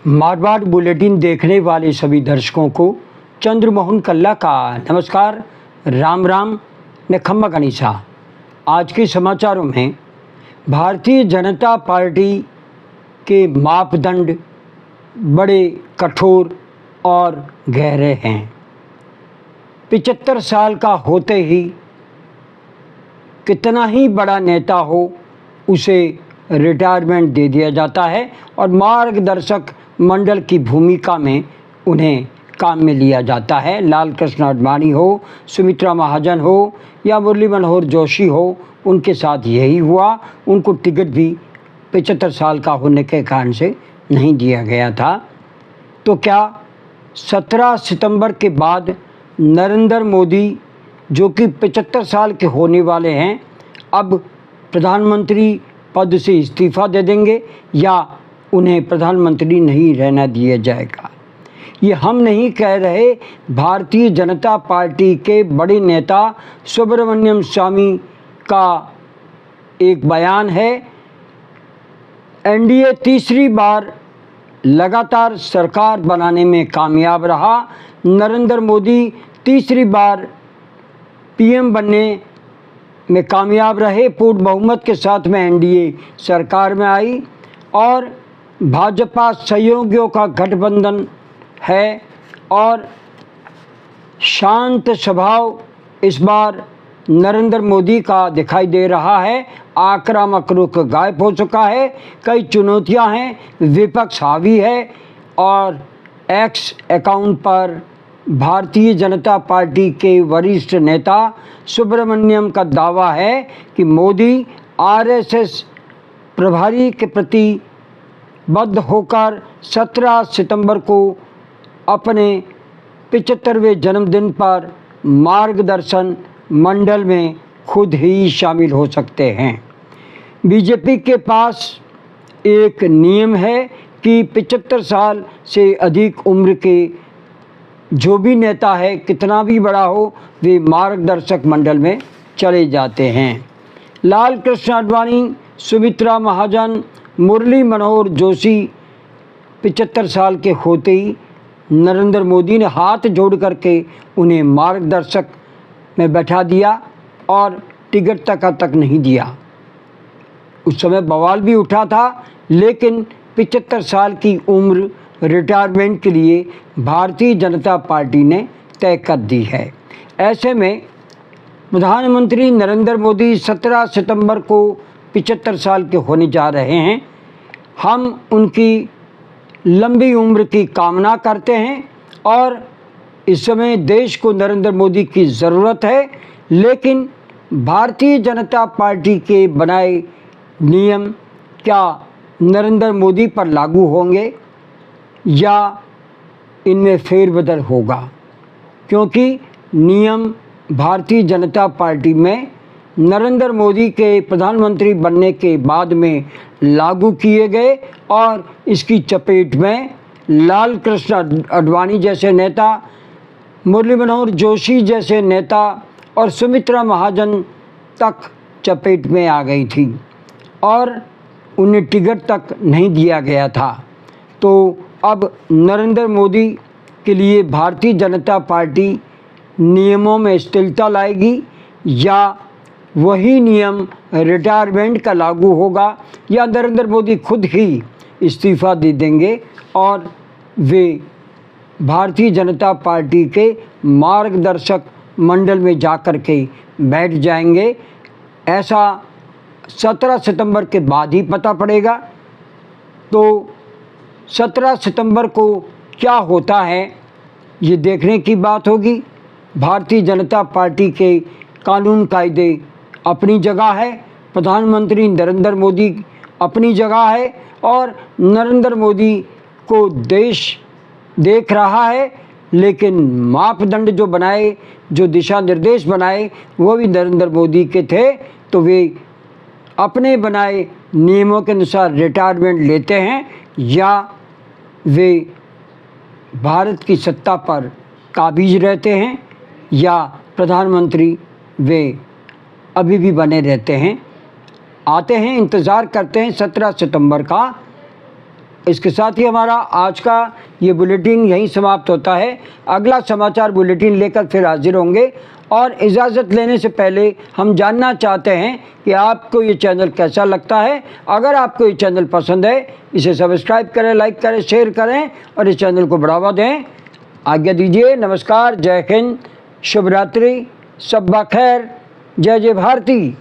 Marwar bulletin देखने वाले सभी दर्शकों को चंद्रमोहन कल्ला का नमस्कार, राम राम ने खम्मा गनीसा। आज के समाचारों में भारतीय जनता पार्टी के मापदंड बड़े कठोर और गहरे हैं। 75 साल का होते ही कितना ही बड़ा नेता हो उसे रिटायरमेंट दे दिया जाता है और मार्गदर्शक मंडल की भूमिका में उन्हें काम में लिया जाता है। लाल कृष्ण आडवाणी हो, सुमित्रा महाजन हो या मुरली मनोहर जोशी हो, उनके साथ यही हुआ। उनको टिकट भी 75 साल का होने के कारण से नहीं दिया गया था। तो क्या 17 सितंबर के बाद नरेंद्र मोदी, जो कि 75 साल के होने वाले हैं, अब प्रधानमंत्री पद से इस्तीफ़ा दे देंगे या उन्हें प्रधानमंत्री नहीं रहना दिया जाएगा? ये हम नहीं कह रहे, भारतीय जनता पार्टी के बड़े नेता सुब्रमण्यम स्वामी का एक बयान है। एनडीए तीसरी बार लगातार सरकार बनाने में कामयाब रहा। नरेंद्र मोदी तीसरी बार पीएम बनने में कामयाब रहे। पूर्ण बहुमत के साथ में एनडीए सरकार में आई और भाजपा सहयोगियों का गठबंधन है और शांत स्वभाव इस बार नरेंद्र मोदी का दिखाई दे रहा है। आक्रामक रुख गायब हो चुका है। कई चुनौतियां हैं, विपक्ष हावी है और एक्स अकाउंट पर भारतीय जनता पार्टी के वरिष्ठ नेता सुब्रमण्यम का दावा है कि मोदी आरएसएस प्रभारी के प्रति बद्ध होकर 17 सितंबर को अपने 75वें जन्मदिन पर मार्गदर्शन मंडल में खुद ही शामिल हो सकते हैं। बीजेपी के पास एक नियम है कि 75 साल से अधिक उम्र के जो भी नेता है, कितना भी बड़ा हो, वे मार्गदर्शक मंडल में चले जाते हैं। लाल कृष्ण आडवाणी, सुमित्रा महाजन, मुरली मनोहर जोशी 75 साल के होते ही नरेंद्र मोदी ने हाथ जोड़ करके उन्हें मार्गदर्शक में बैठा दिया और टिकट तक नहीं दिया। उस समय बवाल भी उठा था, लेकिन 75 साल की उम्र रिटायरमेंट के लिए भारतीय जनता पार्टी ने तय कर दी है। ऐसे में प्रधानमंत्री नरेंद्र मोदी 17 सितंबर को 75 साल के होने जा रहे हैं। हम उनकी लंबी उम्र की कामना करते हैं और इस समय देश को नरेंद्र मोदी की ज़रूरत है, लेकिन भारतीय जनता पार्टी के बनाए नियम क्या नरेंद्र मोदी पर लागू होंगे या इनमें फेरबदल होगा? क्योंकि नियम भारतीय जनता पार्टी में नरेंद्र मोदी के प्रधानमंत्री बनने के बाद में लागू किए गए और इसकी चपेट में लाल कृष्ण आडवाणी जैसे नेता, मुरली मनोहर जोशी जैसे नेता और सुमित्रा महाजन तक चपेट में आ गई थी और उन्हें टिकट तक नहीं दिया गया था। तो अब नरेंद्र मोदी के लिए भारतीय जनता पार्टी नियमों में स्थिरता लाएगी या वही नियम रिटायरमेंट का लागू होगा या नरेंद्र मोदी खुद ही इस्तीफ़ा दे देंगे और वे भारतीय जनता पार्टी के मार्गदर्शक मंडल में जाकर के बैठ जाएंगे? ऐसा 17 सितंबर के बाद ही पता पड़ेगा। तो 17 सितंबर को क्या होता है, ये देखने की बात होगी। भारतीय जनता पार्टी के कानून कायदे अपनी जगह है, प्रधानमंत्री नरेंद्र मोदी अपनी जगह है और नरेंद्र मोदी को देश देख रहा है, लेकिन मापदंड जो बनाए, जो दिशा निर्देश बनाए, वो भी नरेंद्र मोदी के थे। तो वे अपने बनाए नियमों के अनुसार रिटायरमेंट लेते हैं या वे भारत की सत्ता पर काबिज रहते हैं या प्रधानमंत्री वे अभी भी बने रहते हैं। आते हैं, इंतज़ार करते हैं 17 सितंबर का इसके साथ ही हमारा आज का ये बुलेटिन यहीं समाप्त होता है। अगला समाचार बुलेटिन लेकर फिर हाजिर होंगे, और इजाज़त लेने से पहले हम जानना चाहते हैं कि आपको ये चैनल कैसा लगता है। अगर आपको ये चैनल पसंद है, इसे सब्सक्राइब करें, लाइक करें, शेयर करें और इस चैनल को बढ़ावा दें। आज्ञा दीजिए, नमस्कार, जय हिंद, शुभ रात्रि, शब्बा खैर, जय जय भारती।